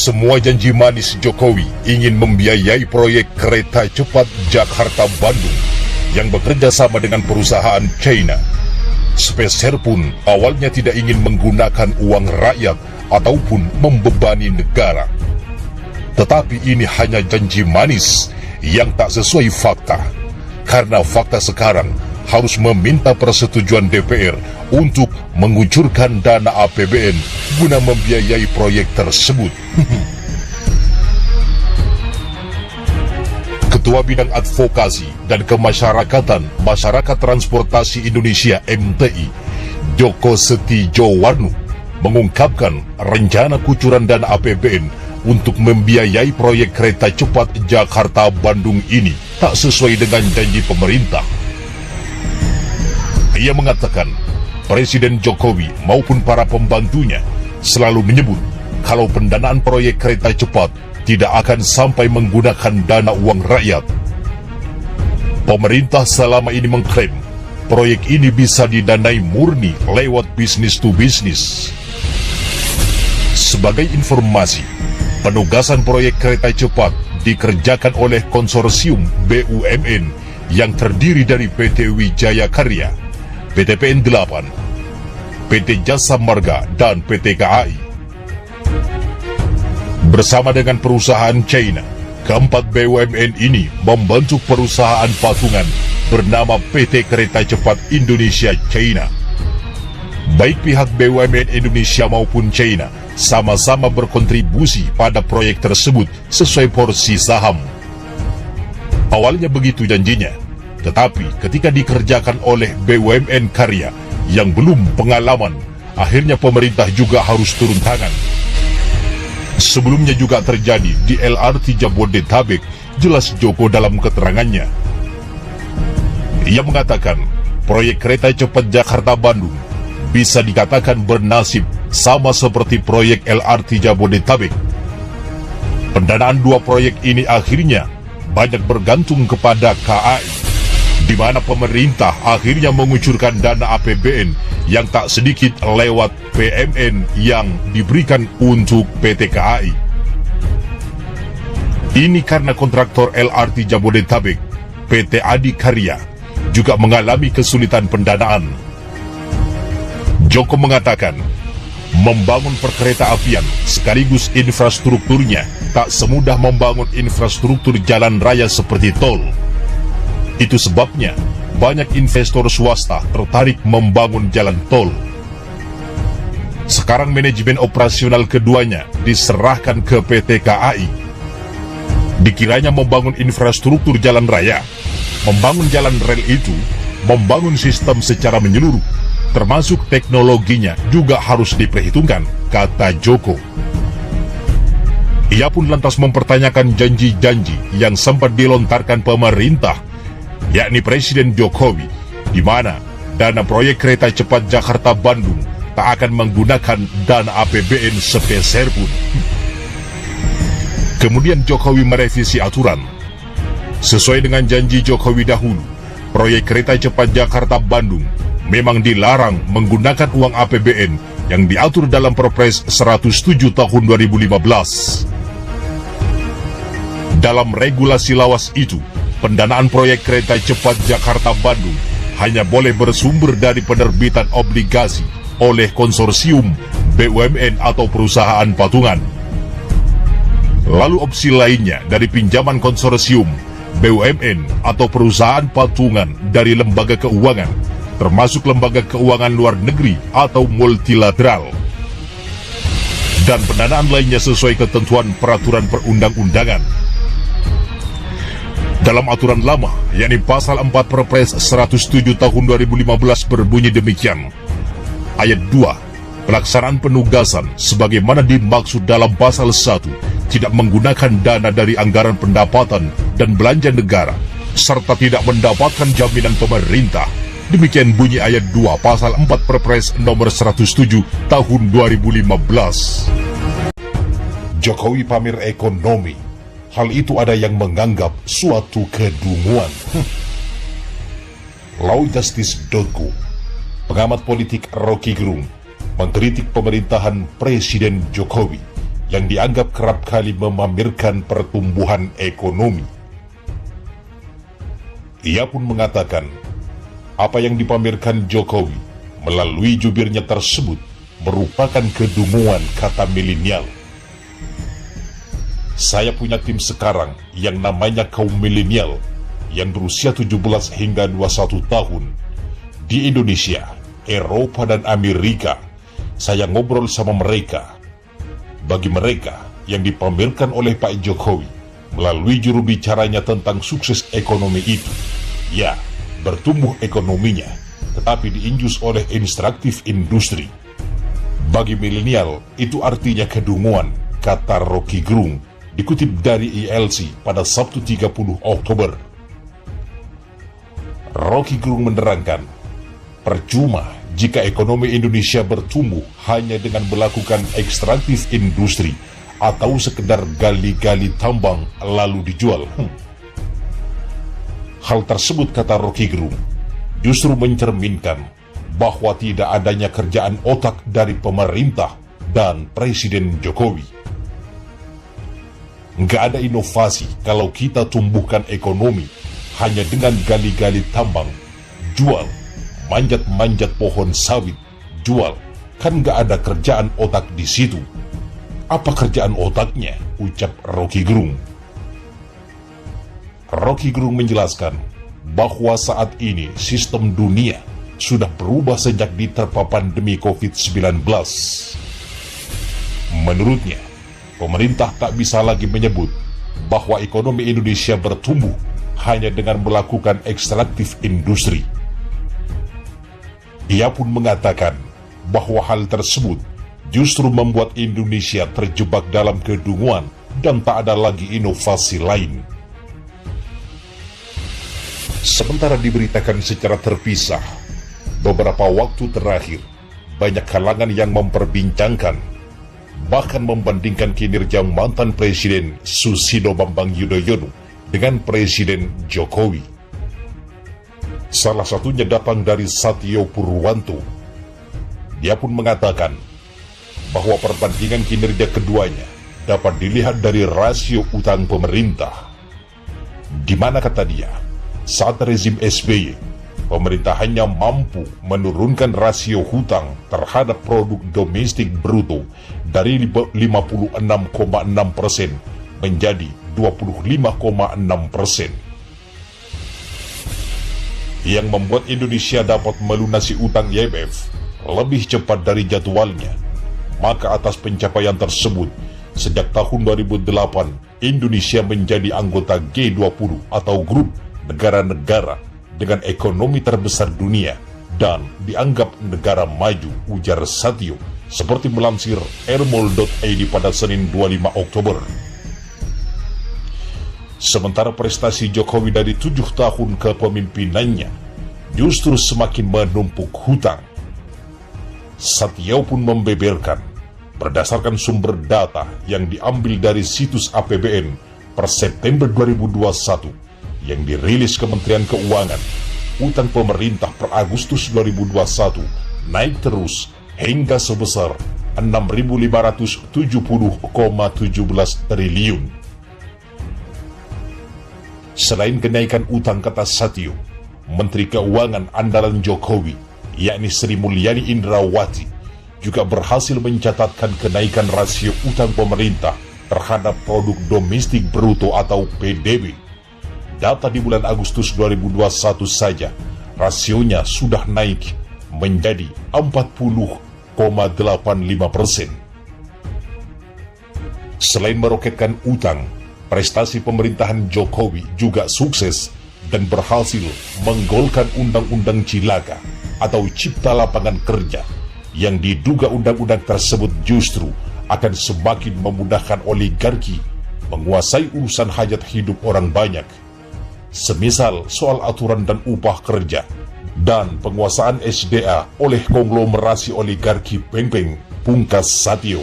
semua janji manis Jokowi ingin membiayai proyek kereta cepat Jakarta-Bandung yang bekerja sama dengan perusahaan China. Sepeser pun awalnya tidak ingin menggunakan uang rakyat ataupun membebani negara. Tetapi ini hanya janji manis yang tak sesuai fakta. Karena fakta sekarang harus meminta persetujuan DPR untuk mengucurkan dana APBN guna membiayai proyek tersebut. Ketua Bidang Advokasi dan Kemasyarakatan Masyarakat Transportasi Indonesia MTI, Joko Setijowarno, mengungkapkan rencana kucuran dana APBN untuk membiayai proyek kereta cepat Jakarta-Bandung ini tak sesuai dengan janji pemerintah. Ia mengatakan, Presiden Jokowi maupun para pembantunya selalu menyebut kalau pendanaan proyek kereta cepat tidak akan sampai menggunakan dana uang rakyat. Pemerintah selama ini mengklaim proyek ini bisa didanai murni lewat bisnis to bisnis. Sebagai informasi, penugasan proyek kereta cepat dikerjakan oleh konsorsium BUMN yang terdiri dari PT Wijaya Karya, PT PN 8, PT Jasa Marga, dan PT KAI. Bersama dengan perusahaan China, keempat BUMN ini membentuk perusahaan patungan bernama PT Kereta Cepat Indonesia China. Baik pihak BUMN Indonesia maupun China sama-sama berkontribusi pada proyek tersebut sesuai porsi saham. Awalnya begitu janjinya, tetapi ketika dikerjakan oleh BUMN Karya yang belum pengalaman, akhirnya pemerintah juga harus turun tangan. Sebelumnya juga terjadi di LRT Jabodetabek, jelas Joko dalam keterangannya. Ia mengatakan, proyek kereta cepat Jakarta-Bandung bisa dikatakan bernasib sama seperti proyek LRT Jabodetabek. Pendanaan dua proyek ini akhirnya banyak bergantung kepada KAI, di mana pemerintah akhirnya mengucurkan dana APBN yang tak sedikit lewat PMN yang diberikan untuk PT KAI. Ini karena kontraktor LRT Jabodetabek, PT Adikarya, juga mengalami kesulitan pendanaan. Joko mengatakan, membangun perkereta apian sekaligus infrastrukturnya tak semudah membangun infrastruktur jalan raya seperti tol. Itu sebabnya banyak investor swasta tertarik membangun jalan tol. Sekarang manajemen operasional keduanya diserahkan ke PT KAI. Dikiranya membangun infrastruktur jalan raya, membangun jalan rel itu, membangun sistem secara menyeluruh, termasuk teknologinya juga harus diperhitungkan, kata Joko. Ia pun lantas mempertanyakan janji-janji yang sempat dilontarkan pemerintah, yakni Presiden Jokowi, di mana dana proyek kereta cepat Jakarta-Bandung tak akan menggunakan dana APBN sepeser pun. Kemudian Jokowi merevisi aturan. Sesuai dengan janji Jokowi dahulu, proyek kereta cepat Jakarta-Bandung memang dilarang menggunakan uang APBN yang diatur dalam Perpres 107 tahun 2015. Dalam regulasi lawas itu, pendanaan proyek kereta cepat Jakarta-Bandung hanya boleh bersumber dari penerbitan obligasi oleh konsorsium BUMN atau perusahaan patungan. Lalu opsi lainnya dari pinjaman konsorsium BUMN atau perusahaan patungan dari lembaga keuangan, termasuk lembaga keuangan luar negeri atau multilateral. Dan pendanaan lainnya sesuai ketentuan peraturan perundang-undangan. Dalam aturan lama, yakni pasal 4 Perpres 107 tahun 2015 berbunyi demikian. Ayat 2, pelaksanaan penugasan sebagaimana dimaksud dalam pasal 1 tidak menggunakan dana dari anggaran pendapatan dan belanja negara, serta tidak mendapatkan jaminan pemerintah. Demikian bunyi ayat 2 pasal 4 Perpres nomor 107 tahun 2015. Jokowi pamer ekonomi. Hal itu ada yang menganggap suatu kedunguan. Lawjustice.co, pengamat politik Rocky Gerung, mengkritik pemerintahan Presiden Jokowi yang dianggap kerap kali memamerkan pertumbuhan ekonomi. Ia pun mengatakan, apa yang dipamerkan Jokowi melalui jubirnya tersebut merupakan kedunguan kata milenial. Saya punya tim sekarang yang namanya kaum milenial yang berusia 17 hingga 21 tahun di Indonesia, Eropa dan Amerika. Saya ngobrol sama mereka. Bagi mereka yang dipamerkan oleh Pak Jokowi melalui juru bicaranya tentang sukses ekonomi itu, ya, bertumbuh ekonominya, tetapi diinjus oleh instruktif industri. Bagi milenial, itu artinya kedunguan, kata Rocky Gerung, dikutip dari ILC pada Sabtu 30 Oktober. Rocky Gerung menerangkan, percuma jika ekonomi Indonesia bertumbuh hanya dengan melakukan ekstraktif industri atau sekedar gali-gali tambang lalu dijual. Hal tersebut, kata Rocky Gerung, justru mencerminkan bahwa tidak adanya kerjaan otak dari pemerintah dan Presiden Jokowi. Nggak ada inovasi kalau kita tumbuhkan ekonomi hanya dengan gali-gali tambang, jual, manjat-manjat pohon sawit, jual. Kan nggak ada kerjaan otak di situ. Apa kerjaan otaknya? Ucap Rocky Gerung. Rocky Gerung menjelaskan bahwa saat ini sistem dunia sudah berubah sejak diterpa pandemi COVID-19. Menurutnya, pemerintah tak bisa lagi menyebut bahwa ekonomi Indonesia bertumbuh hanya dengan melakukan ekstraktif industri. Ia pun mengatakan bahwa hal tersebut justru membuat Indonesia terjebak dalam kedunguan dan tak ada lagi inovasi lain. Sementara diberitakan secara terpisah, beberapa waktu terakhir, banyak kalangan yang memperbincangkan, bahkan membandingkan kinerja mantan Presiden Susilo Bambang Yudhoyono dengan Presiden Jokowi. Salah satunya datang dari Satyo Purwanto. Dia pun mengatakan bahwa perbandingan kinerja keduanya dapat dilihat dari rasio utang pemerintah, di mana, kata dia, saat rezim SBY, pemerintah hanya mampu menurunkan rasio hutang terhadap produk domestik bruto dari 56,6% menjadi 25,6%. Yang membuat Indonesia dapat melunasi utang IMF lebih cepat dari jadwalnya. Maka atas pencapaian tersebut, sejak tahun 2008, Indonesia menjadi anggota G20 atau grup negara-negara dengan ekonomi terbesar dunia dan dianggap negara maju, ujar Satyo, seperti melansir airmall.id pada Senin 25 Oktober. Sementara prestasi Jokowi dari 7 tahun kepemimpinannya justru semakin menumpuk hutang. Satyo pun membeberkan, berdasarkan sumber data yang diambil dari situs APBN per September 2021 yang dirilis Kementerian Keuangan, utang pemerintah per Agustus 2021 naik terus hingga sebesar 6.570,17 triliun. Selain kenaikan utang, kata Satyo, Menteri Keuangan andalan Jokowi, yakni Sri Mulyani Indrawati, juga berhasil mencatatkan kenaikan rasio utang pemerintah terhadap produk domestik bruto atau PDB. Data di bulan Agustus 2021 saja, rasionya sudah naik menjadi 40,85%. Selain meroketkan utang, prestasi pemerintahan Jokowi juga sukses dan berhasil menggolkan Undang-Undang Cilaka atau Cipta Lapangan Kerja, yang diduga undang-undang tersebut justru akan semakin memudahkan oligarki menguasai urusan hajat hidup orang banyak. Semisal soal aturan dan upah kerja dan penguasaan SDA oleh konglomerasi oligarki peng-peng, pungkas Satyo.